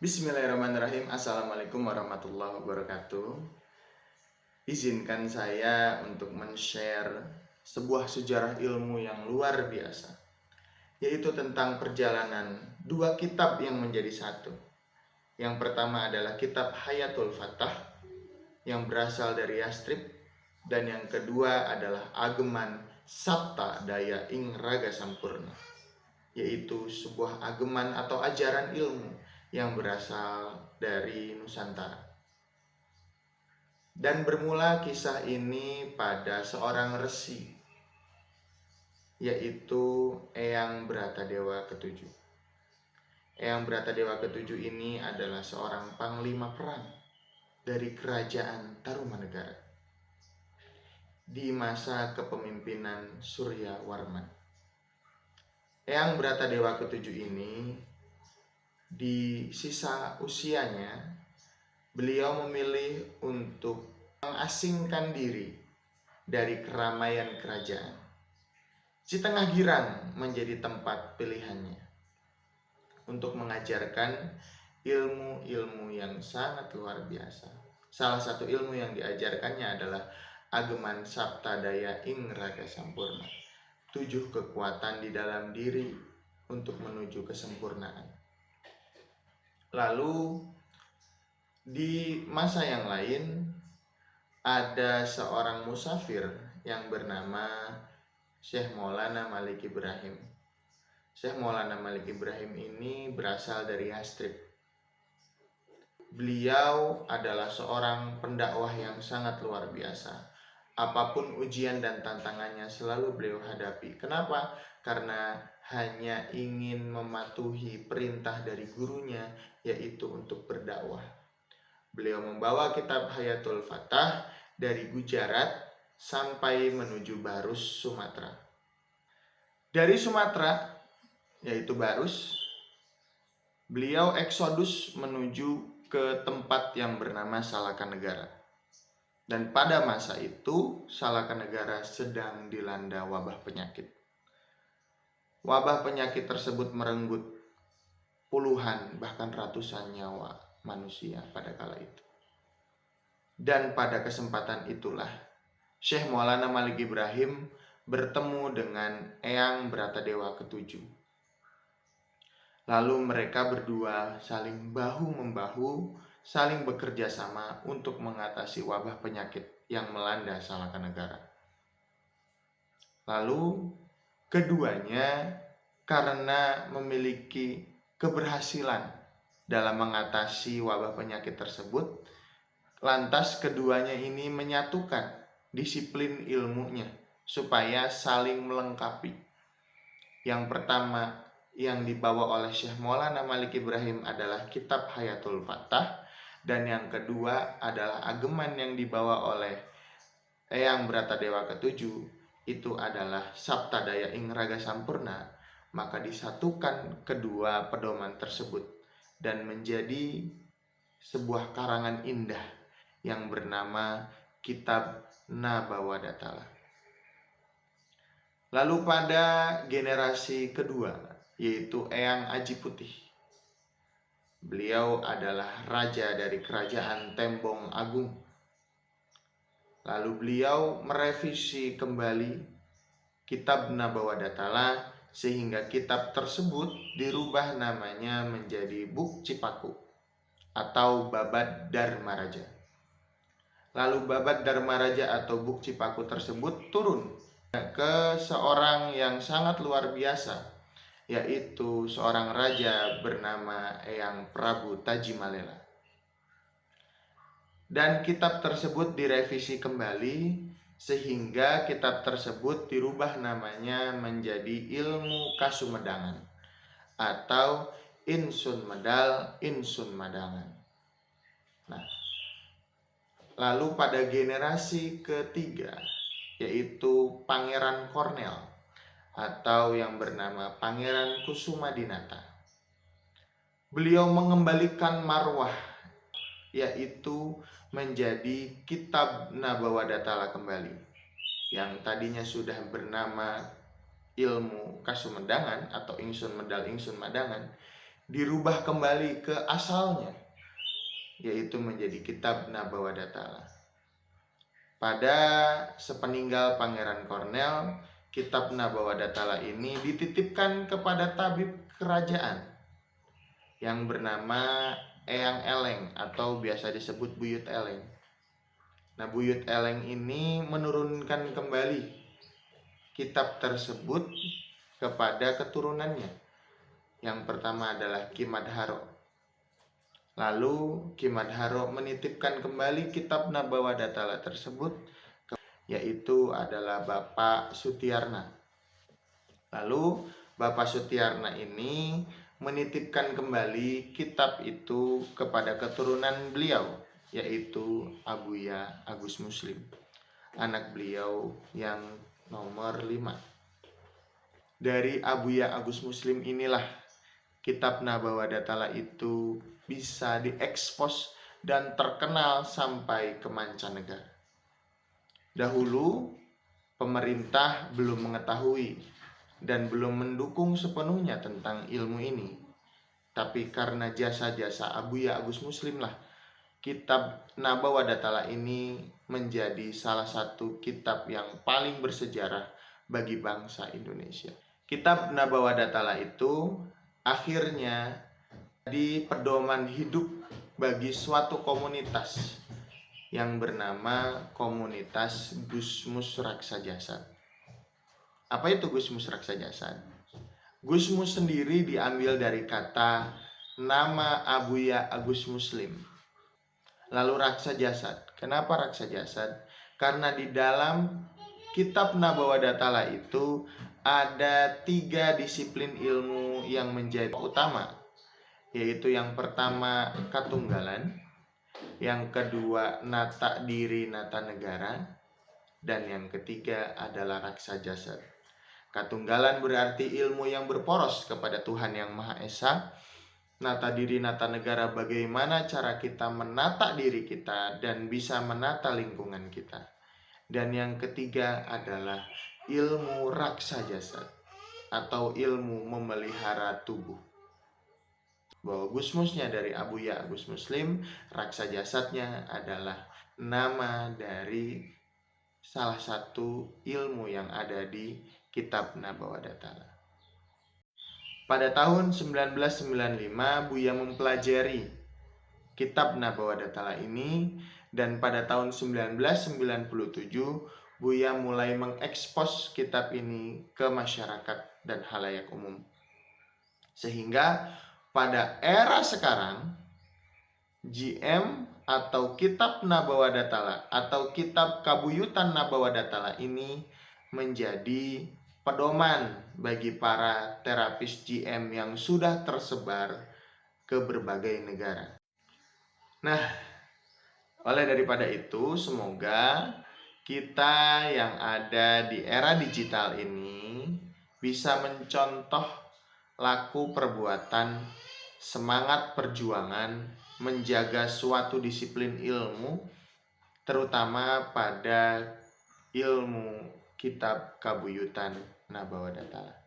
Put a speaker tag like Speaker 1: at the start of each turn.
Speaker 1: Bismillahirrahmanirrahim. Assalamualaikum warahmatullahi wabarakatuh. Izinkan saya untuk men-share sebuah sejarah ilmu yang luar biasa, yaitu tentang perjalanan dua kitab yang menjadi satu. Yang pertama adalah kitab Hayatul Fatah yang berasal dari Yastrib, dan yang kedua adalah Ageman Sapta Daya Ing Raga Sampurna, yaitu sebuah ageman atau ajaran ilmu yang berasal dari Nusantara. Dan bermula kisah ini pada seorang resi, yaitu Eyang Bratadewa ketujuh. Eyang Bratadewa ketujuh ini adalah seorang panglima perang dari kerajaan Tarumanegara di masa kepemimpinan Surya Warman. Eyang Bratadewa ketujuh ini, di sisa usianya, beliau memilih untuk mengasingkan diri dari keramaian kerajaan. Citengah Girang menjadi tempat pilihannya untuk mengajarkan ilmu-ilmu yang sangat luar biasa. Salah satu ilmu yang diajarkannya adalah Ageman Sapta Daya Ing Raga Sampurna, 7 kekuatan di dalam diri untuk menuju kesempurnaan. Lalu di masa yang lain ada seorang musafir yang bernama Syekh Maulana Malik Ibrahim. Syekh Maulana Malik Ibrahim ini berasal dari Yastrib. Beliau adalah seorang pendakwah yang sangat luar biasa. Apapun ujian dan tantangannya selalu beliau hadapi. Kenapa? Karena hanya ingin mematuhi perintah dari gurunya, yaitu untuk berdakwah. Beliau membawa kitab Hayatul Fatah dari Gujarat sampai menuju Barus, Sumatera. Dari Sumatera, yaitu Barus, beliau eksodus menuju ke tempat yang bernama Salakanegara. Dan pada masa itu, Salakanegara sedang dilanda wabah penyakit. Wabah penyakit tersebut merenggut puluhan bahkan ratusan nyawa manusia pada kala itu. Dan pada kesempatan itulah Syekh Maulana Malik Ibrahim bertemu dengan Eyang Bratadewa ketujuh. Lalu mereka berdua saling bahu-membahu, saling bekerja sama untuk mengatasi wabah penyakit yang melanda Salakanegara. Lalu keduanya karena memiliki keberhasilan dalam mengatasi wabah penyakit tersebut, lantas keduanya ini menyatukan disiplin ilmunya supaya saling melengkapi. Yang pertama yang dibawa oleh Syekh Maulana Malik Ibrahim adalah kitab Hayatul Fatah, dan yang kedua adalah ageman yang dibawa oleh Eyang Bratadewa ketujuh, itu adalah Sapta Daya Ing Raga Sampurna. Maka disatukan kedua pedoman tersebut dan menjadi sebuah karangan indah yang bernama Kitab Nabawadatala. Lalu pada generasi kedua, yaitu Eyang Aji Putih, beliau adalah raja dari kerajaan Tembong Agung. Lalu beliau merevisi kembali kitab Nabawadatala sehingga kitab tersebut dirubah namanya menjadi Buk Cipaku atau Babad Dharmaraja. Lalu Babad Dharmaraja atau Buk Cipaku tersebut turun ke seorang yang sangat luar biasa, yaitu seorang raja bernama Eyang Prabu Tajimalela. Dan kitab tersebut direvisi kembali sehingga kitab tersebut dirubah namanya menjadi Ilmu Kasumedangan atau Insun Medal, Insun Madangan. Nah, lalu pada generasi ketiga, yaitu Pangeran Kornel atau yang bernama Pangeran Kusumadinata, beliau mengembalikan marwah, yaitu menjadi kitab Nabawadatala kembali, yang tadinya sudah bernama Ilmu Kasumedangan atau Ingsun Medal Ingsun Madangan, dirubah kembali ke asalnya, yaitu menjadi kitab Nabawadatala. Pada sepeninggal Pangeran Cornell, kitab Nabawadatala ini dititipkan kepada tabib kerajaan yang bernama Eyang Eleng atau biasa disebut Buyut Eleng. Nah, Buyut Eleng ini menurunkan kembali kitab tersebut kepada keturunannya. Yang pertama adalah Ki Madharo. Lalu Ki Madharo menitipkan kembali kitab Nabawadatala tersebut, yaitu adalah Bapak Sutiarna. Lalu Bapak Sutiarna ini menitipkan kembali kitab itu kepada keturunan beliau, yaitu Abuya Agus Muslim, anak beliau yang nomor 5. Dari Abuya Agus Muslim inilah kitab Nabawadatala itu bisa diekspos dan terkenal sampai ke mancanegara. Dahulu pemerintah belum mengetahui dan belum mendukung sepenuhnya tentang ilmu ini. Tapi karena jasa-jasa Abuya Agus Muslim lah, kitab Nabawadatala ini menjadi salah satu kitab yang paling bersejarah bagi bangsa Indonesia. Kitab Nabawadatala itu akhirnya di pedoman hidup bagi suatu komunitas yang bernama komunitas Gusmus Raksa Jasad. Apa itu Gusmus Raksa Jasad? Gusmus sendiri diambil dari kata nama Abuya Agus Muslim. Lalu Raksa Jasad. Kenapa Raksa Jasad? Karena di dalam kitab Nabawadatala itu ada 3 disiplin ilmu yang menjadi utama, yaitu yang pertama Katunggalan, yang kedua Nata Diri Nata Negara, dan yang ketiga adalah Raksa Jasad. Katunggalan berarti ilmu yang berporos kepada Tuhan Yang Maha Esa. Nata Diri Nata Negara, bagaimana cara kita menata diri kita dan bisa menata lingkungan kita. Dan yang ketiga adalah ilmu Raksa Jasad atau ilmu memelihara tubuh. Bahwa Gusmusnya dari Abuya Agus Muslim, Raksa Jasadnya adalah nama dari salah satu ilmu yang ada di kitab Nabawadatala. Pada tahun 1995 Buya mempelajari kitab Nabawadatala ini, dan pada tahun 1997 Buya mulai mengekspos kitab ini ke masyarakat dan halayak umum. Sehingga pada era sekarang, GM atau kitab Nabawadatala atau kitab Kabuyutan Nabawadatala ini menjadi pedoman bagi para terapis GM yang sudah tersebar ke berbagai negara. Nah, oleh daripada itu, semoga kita yang ada di era digital ini bisa mencontoh laku perbuatan, semangat perjuangan, menjaga suatu disiplin ilmu, terutama pada ilmu kitab Kabuyutan Nabawadatala.